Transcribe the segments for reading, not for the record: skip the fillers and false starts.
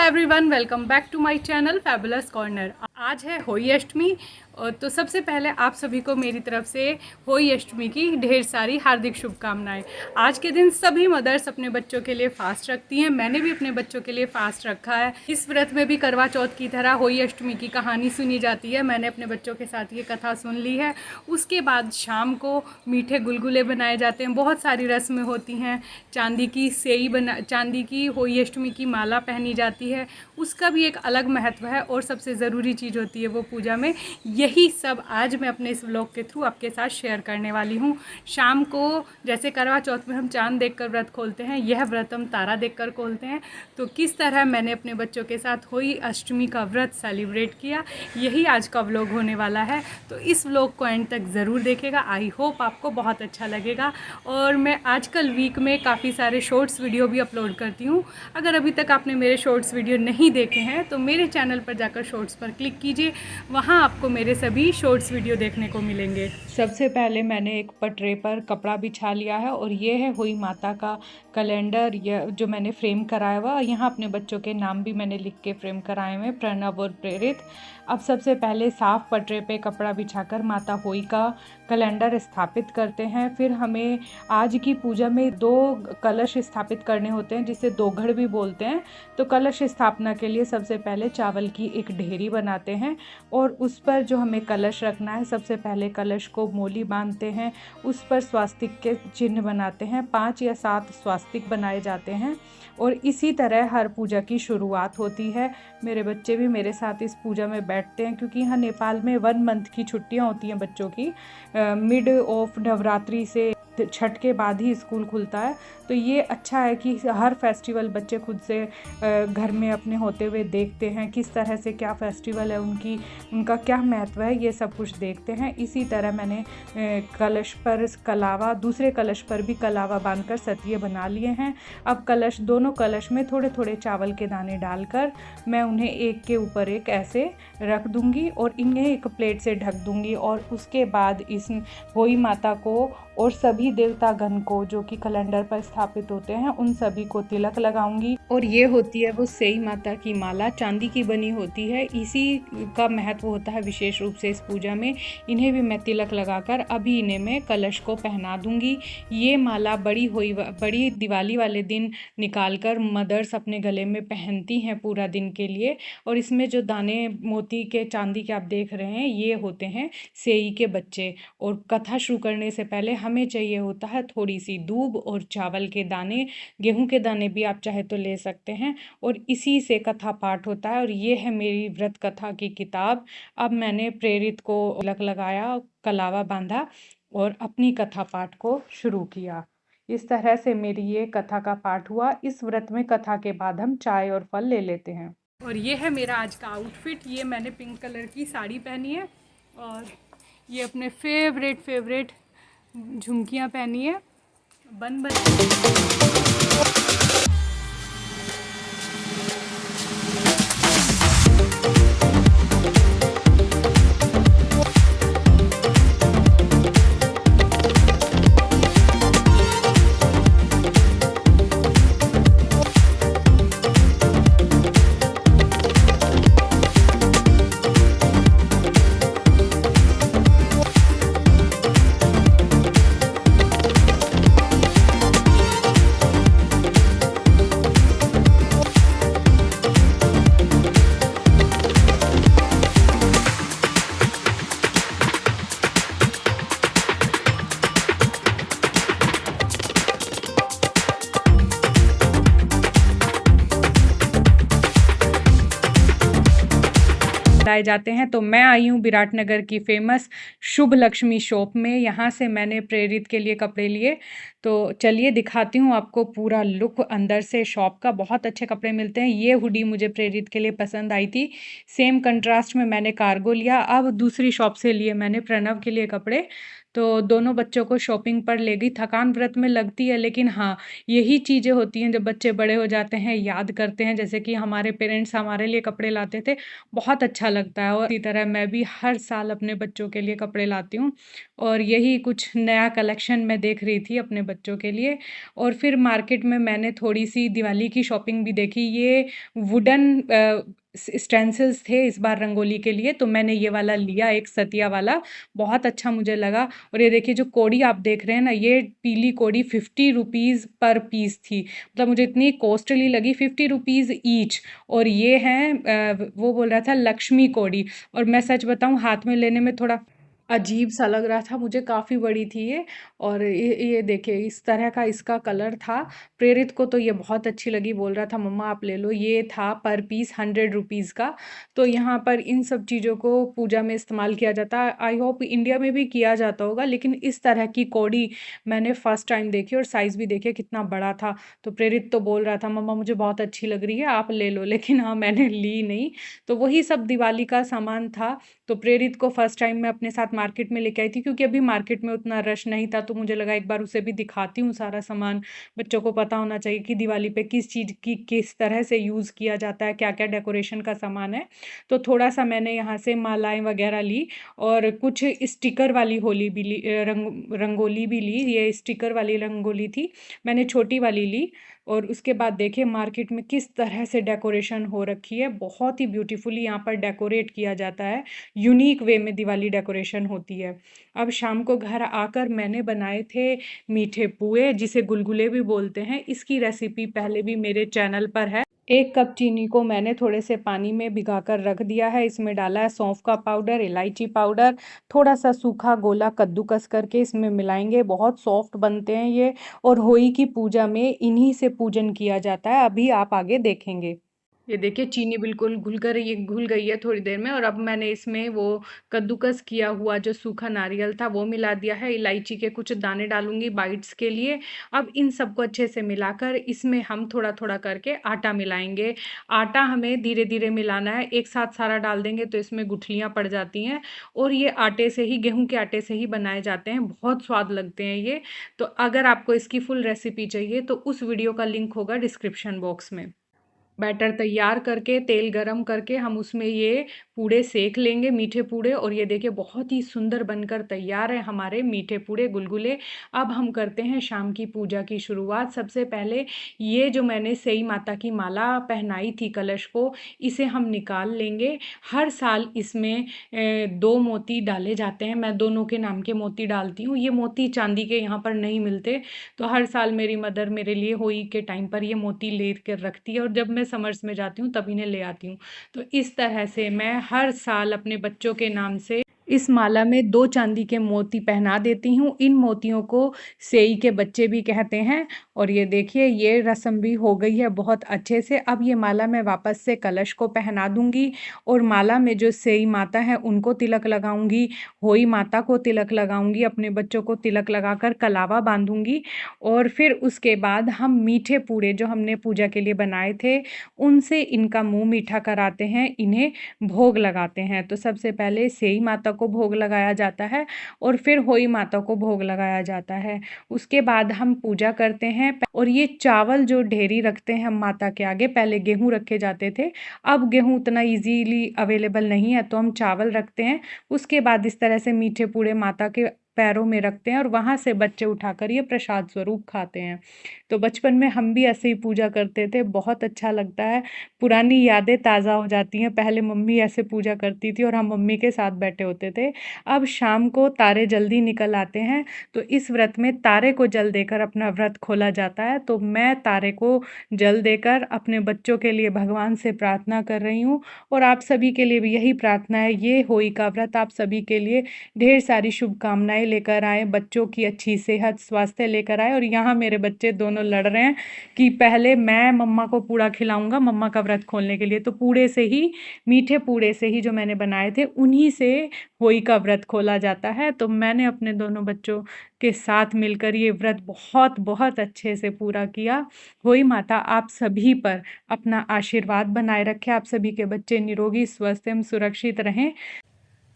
Everyone, welcome back to my channel Fabulous Corner. आज है होली अष्टमी। तो सबसे पहले आप सभी को मेरी तरफ से होली अष्टमी की ढेर सारी हार्दिक शुभकामनाएं। आज के दिन सभी मदर्स अपने बच्चों के लिए फास्ट रखती हैं। मैंने भी अपने बच्चों के लिए फास्ट रखा है। इस व्रत में भी करवा चौथ की तरह होली अष्टमी की कहानी सुनी जाती है। मैंने अपने बच्चों के साथ ये कथा सुन ली है। उसके बाद शाम को मीठे गुलगुले बनाए जाते हैं। बहुत सारी रस्में होती हैं। चांदी की होली अष्टमी की माला पहनी जाती है। उसका भी एक अलग महत्व है और सबसे ज़रूरी चीज़ होती है वो पूजा में। यही सब आज मैं अपने इस व्लॉग के थ्रू आपके साथ शेयर करने वाली हूँ। शाम को जैसे करवा चौथ में हम चांद देखकर व्रत खोलते हैं, यह व्रत हम तारा देखकर खोलते हैं। तो किस तरह मैंने अपने बच्चों के साथ होली अष्टमी का व्रत सेलिब्रेट किया, यही आज का व्लॉग होने वाला है। तो इस व्लॉग को एंड तक ज़रूर देखेगा। आई होप आपको बहुत अच्छा लगेगा। और मैं आजकल वीक में काफ़ी सारे शॉर्ट्स वीडियो भी अपलोड करती हूँ। अगर अभी तक आपने मेरे शॉर्ट्स वीडियो नहीं देखे हैं तो मेरे चैनल पर जाकर शॉर्ट्स पर क्लिक कीजिए। वहाँ आपको मेरे सभी शॉर्ट्स वीडियो देखने को मिलेंगे। सबसे पहले मैंने एक पटरे पर कपड़ा बिछा लिया है और ये है होई माता का कैलेंडर जो मैंने फ्रेम कराया हुआ। यहाँ अपने बच्चों के नाम भी मैंने लिख के फ्रेम कराए हुए, प्रणव और प्रेरित। अब सबसे पहले साफ पटरे पे कपड़ा बिछाकर माता होई का कैलेंडर स्थापित करते हैं। फिर हमें आज की पूजा में 2 कलश स्थापित करने होते हैं, जिसे दोघड़ भी बोलते हैं। तो कलश स्थापना के लिए सबसे पहले चावल की एक ढेरी बनाते हैं और उस पर जो हमें कलश रखना है, सबसे पहले कलश को मोली बांधते हैं, उस पर स्वास्तिक के चिन्ह बनाते हैं। 5 या 7 स्वास्तिक बनाए जाते हैं और इसी तरह हर पूजा की शुरुआत होती है। मेरे बच्चे भी मेरे साथ इस पूजा में बैठते हैं, क्योंकि यहाँ नेपाल में 1 मंथ की छुट्टियाँ होती हैं बच्चों की। मिड ऑफ नवरात्रि से छठ के बाद ही स्कूल खुलता है। तो ये अच्छा है कि हर फेस्टिवल बच्चे खुद से घर में अपने होते हुए देखते हैं, किस तरह से क्या फेस्टिवल है, उनका क्या महत्व है, ये सब कुछ देखते हैं। इसी तरह मैंने कलश पर कलावा, दूसरे कलश पर भी कलावा बांधकर सतिये बना लिए हैं। अब दोनों कलश में थोड़े थोड़े चावल के दाने डालकर मैं उन्हें एक के ऊपर एक ऐसे रख दूंगी और इन्हें एक प्लेट से ढक दूंगी। और उसके बाद इस होई माता को और सभी देवतागण को जो कि कैलेंडर पर स्थापित होते हैं, उन सभी को तिलक लगाऊंगी। और ये होती है वो सेई माता की माला, चांदी की बनी होती है। इसी का महत्व होता है विशेष रूप से इस पूजा में। इन्हें भी मैं तिलक लगाकर अभी इन्हें मैं कलश को पहना दूंगी। ये माला बड़ी दिवाली वाले दिन निकालकर मदर्स अपने गले में पहनती हैं पूरा दिन के लिए। और इसमें जो दाने मोती के, चांदी के आप देख रहे हैं, ये होते हैं सेई के बच्चे। और कथा शुरू करने से पहले हमें चाहिए होता है थोड़ी सी दूब और चावल के दाने, गेहूं के दाने भी आप चाहे तो ले सकते हैं। और इसी से कथा पाठ होता है। और ये है मेरी व्रत कथा की किताब। अब मैंने प्रेरित को तिलक लगाया, कलावा बांधा और अपनी कथा पाठ को शुरू किया। इस तरह से मेरी ये कथा का पाठ हुआ। इस व्रत में कथा के बाद हम चाय और फल ले लेते हैं। और ये है मेरा आज का आउटफिट। ये मैंने पिंक कलर की साड़ी पहनी है और ये अपने फेवरेट झुमकियाँ पहनी है। बन लाए जाते हैं। तो मैं आई हूँ विराटनगर की फेमस शुभ लक्ष्मी शॉप में। यहाँ से मैंने प्रेरित के लिए कपड़े लिए। तो चलिए दिखाती हूँ आपको पूरा लुक अंदर से शॉप का। बहुत अच्छे कपड़े मिलते हैं। ये हुडी मुझे प्रेरित के लिए पसंद आई थी। सेम कंट्रास्ट में मैंने कार्गो लिया। अब दूसरी शॉप से लिए मैंने प्रणव के लिए कपड़े। तो दोनों बच्चों को शॉपिंग पर ले गई। थकान व्रत में लगती है, लेकिन हाँ, यही चीज़ें होती हैं जब बच्चे बड़े हो जाते हैं, याद करते हैं जैसे कि हमारे पेरेंट्स हमारे लिए कपड़े लाते थे, बहुत अच्छा लगता है। और इसी तरह मैं भी हर साल अपने बच्चों के लिए कपड़े लाती हूँ, और यही कुछ नया कलेक्शन मैं देख रही थी अपने बच्चों के लिए। और फिर मार्केट में मैंने थोड़ी-सी दिवाली की शॉपिंग भी देखी। ये वुडन स्टेंसिल्स थे इस बार रंगोली के लिए, तो मैंने ये वाला लिया, एक सतिया वाला, बहुत अच्छा मुझे लगा। और ये देखिए जो कोड़ी आप देख रहे हैं ना, ये पीली कोड़ी 50 रुपीज़ पर पीस थी, मतलब मुझे इतनी कॉस्टली लगी, 50 रुपीज़ ईच। और ये हैं वो बोल रहा था लक्ष्मी कोड़ी, और मैं सच बताऊँ हाथ में लेने में थोड़ा अजीब सा लग रहा था मुझे, काफ़ी बड़ी थी ये। और ये देखिए इस तरह का इसका कलर था। प्रेरित को तो ये बहुत अच्छी लगी, बोल रहा था मम्मा आप ले लो। ये था पर पीस 100 रुपीज़ का। तो यहाँ पर इन सब चीज़ों को पूजा में इस्तेमाल किया जाता है। आई होप इंडिया में भी किया जाता होगा, लेकिन इस तरह की कौड़ी मैंने फर्स्ट टाइम देखी, और साइज़ भी देखिए कितना बड़ा था। तो प्रेरित तो बोल रहा था मम्मा मुझे बहुत अच्छी लग रही है, आप ले लो, लेकिन हाँ मैंने ली नहीं। तो वही सब दिवाली का सामान था। तो प्रेरित को फर्स्ट टाइम मैं अपने साथ मार्केट में लेके आई थी, क्योंकि अभी मार्केट में उतना रश नहीं था, तो मुझे लगा एक बार उसे भी दिखाती हूँ सारा सामान। बच्चों को पता होना चाहिए कि दिवाली पे किस चीज़ की किस तरह से यूज़ किया जाता है, क्या क्या डेकोरेशन का सामान है। तो थोड़ा सा मैंने यहाँ से मालाएं वगैरह ली, और कुछ स्टिकर वाली होली भी ली, रंगोली भी ली। ये स्टिकर वाली रंगोली थी, मैंने छोटी वाली ली। और उसके बाद देखिए मार्केट में किस तरह से डेकोरेशन हो रखी है, बहुत ही ब्यूटीफुली यहाँ पर डेकोरेट किया जाता है। यूनिक वे में दिवाली डेकोरेशन होती है। अब शाम को घर आकर मैंने बनाए थे मीठे पुए, जिसे गुलगुले भी बोलते हैं। इसकी रेसिपी पहले भी मेरे चैनल पर है। 1 कप चीनी को मैंने थोड़े से पानी में भिगाकर रख दिया है। इसमें डाला है सौंफ का पाउडर, इलायची पाउडर, थोड़ा सा सूखा गोला कद्दूकस करके इसमें मिलाएंगे। बहुत सॉफ्ट बनते हैं ये, और होली की पूजा में इन्हीं से पूजन किया जाता है। अभी आप आगे देखेंगे। ये देखिए चीनी बिल्कुल घुल गई है थोड़ी देर में, और अब मैंने इसमें वो कद्दूकस किया हुआ जो सूखा नारियल था वो मिला दिया है। इलायची के कुछ दाने डालूंगी बाइट्स के लिए। अब इन सबको अच्छे से मिलाकर इसमें हम थोड़ा थोड़ा करके आटा मिलाएंगे। आटा हमें धीरे धीरे मिलाना है, एक साथ सारा डाल देंगे तो इसमें गुठलियाँ पड़ जाती हैं। और ये आटे से ही, गेहूं के आटे से ही बनाए जाते हैं, बहुत स्वाद लगते हैं ये। तो अगर आपको इसकी फुल रेसिपी चाहिए तो उस वीडियो का लिंक होगा डिस्क्रिप्शन बॉक्स में। बैटर तैयार करके तेल गरम करके हम उसमें ये पूड़े सेक लेंगे, मीठे पूड़े। और ये देखिए बहुत ही सुंदर बनकर तैयार है हमारे मीठे पूड़े गुलगुले। अब हम करते हैं शाम की पूजा की शुरुआत। सबसे पहले ये जो मैंने सई माता की माला पहनाई थी कलश को, इसे हम निकाल लेंगे। हर साल इसमें 2 मोती डाले जाते हैं, मैं दोनों के नाम के मोती डालती हूँ। ये मोती चांदी के यहाँ पर नहीं मिलते, तो हर साल मेरी मदर मेरे लिए होली के टाइम पर ये मोती ले कर रखती है, और जब मैं समर्स में जाती हूँ तब इन्हें ले आती हूँ। तो इस तरह से मैं हर साल अपने बच्चों के नाम से इस माला में 2 चांदी के मोती पहना देती हूँ। इन मोतियों को सेई के बच्चे भी कहते हैं। और ये देखिए ये रस्म भी हो गई है बहुत अच्छे से। अब ये माला मैं वापस से कलश को पहना दूंगी, और माला में जो सेई माता है उनको तिलक लगाऊंगी, होई माता को तिलक लगाऊंगी, अपने बच्चों को तिलक लगाकर कलावा बांधूंगी। और फिर उसके बाद हम मीठे पूड़े जो हमने पूजा के लिए बनाए थे उनसे इनका मुंह मीठा कराते हैं, इन्हें भोग लगाते हैं। तो सबसे पहले सेई माता को भोग लगाया जाता है, और फिर होई माता को भोग लगाया जाता है। उसके बाद हम पूजा करते हैं। और ये चावल जो ढेरी रखते हैं हम माता के आगे, पहले गेहूं रखे जाते थे, अब गेहूं उतना इजीली अवेलेबल नहीं है, तो हम चावल रखते हैं। उसके बाद इस तरह से मीठे पूड़े माता के पैरों में रखते हैं, और वहाँ से बच्चे उठाकर ये प्रसाद स्वरूप खाते हैं। तो बचपन में हम भी ऐसे ही पूजा करते थे, बहुत अच्छा लगता है। पुरानी यादें ताज़ा हो जाती हैं। पहले मम्मी ऐसे पूजा करती थी और हम मम्मी के साथ बैठे होते थे। अब शाम को तारे जल्दी निकल आते हैं, तो इस व्रत में तारे को जल देकर अपना व्रत खोला जाता है। तो मैं तारे को जल देकर अपने बच्चों के लिए भगवान से प्रार्थना कर रही हूँ, और आप सभी के लिए भी यही प्रार्थना है। ये होली का व्रत आप सभी के लिए ढेर सारी शुभकामनाएं लेकर आए, बच्चों की अच्छी सेहत स्वास्थ्य लेकर आए। और यहाँ मेरे बच्चे दोनों लड़ रहे हैं कि पहले मैं मम्मा को पूड़ा खिलाऊंगा मम्मा का व्रत खोलने के लिए। तो पूड़े से ही, मीठे पूड़े से ही जो मैंने बनाए थे उन्हीं से होली का व्रत खोला जाता है। तो मैंने अपने दोनों बच्चों के साथ मिलकर ये व्रत बहुत बहुत अच्छे से पूरा किया। होली माता आप सभी पर अपना आशीर्वाद बनाए रखे, आप सभी के बच्चे निरोगी स्वस्थ एवं सुरक्षित रहें।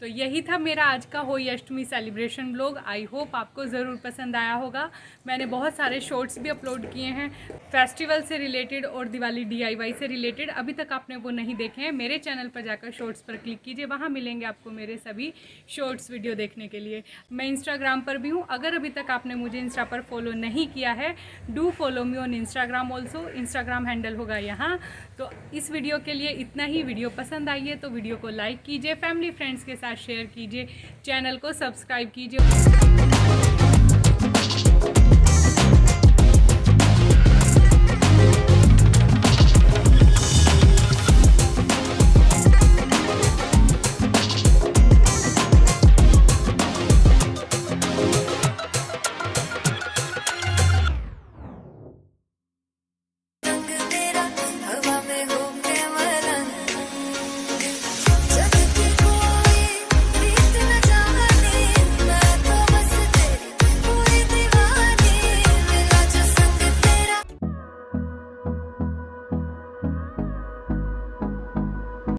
तो यही था मेरा आज का होली अष्टमी सेलिब्रेशन व्लॉग। आई होप आपको ज़रूर पसंद आया होगा। मैंने बहुत सारे शॉर्ट्स भी अपलोड किए हैं फेस्टिवल से रिलेटेड और दिवाली DIY से रिलेटेड। अभी तक आपने वो नहीं देखे हैं, मेरे चैनल पर जाकर शॉर्ट्स पर क्लिक कीजिए, वहाँ मिलेंगे आपको मेरे सभी शॉर्ट्स वीडियो देखने के लिए। मैं इंस्टाग्राम पर भी हूँ, अगर अभी तक आपने मुझे इंस्टा पर फॉलो नहीं किया है, do follow me on Instagram also. Instagram handle होगा यहाँ। तो इस वीडियो के लिए इतना ही। वीडियो पसंद आई है तो वीडियो को लाइक कीजिए, फैमिली फ्रेंड्स के साथ शेयर कीजिए, चैनल को सब्सक्राइब कीजिए।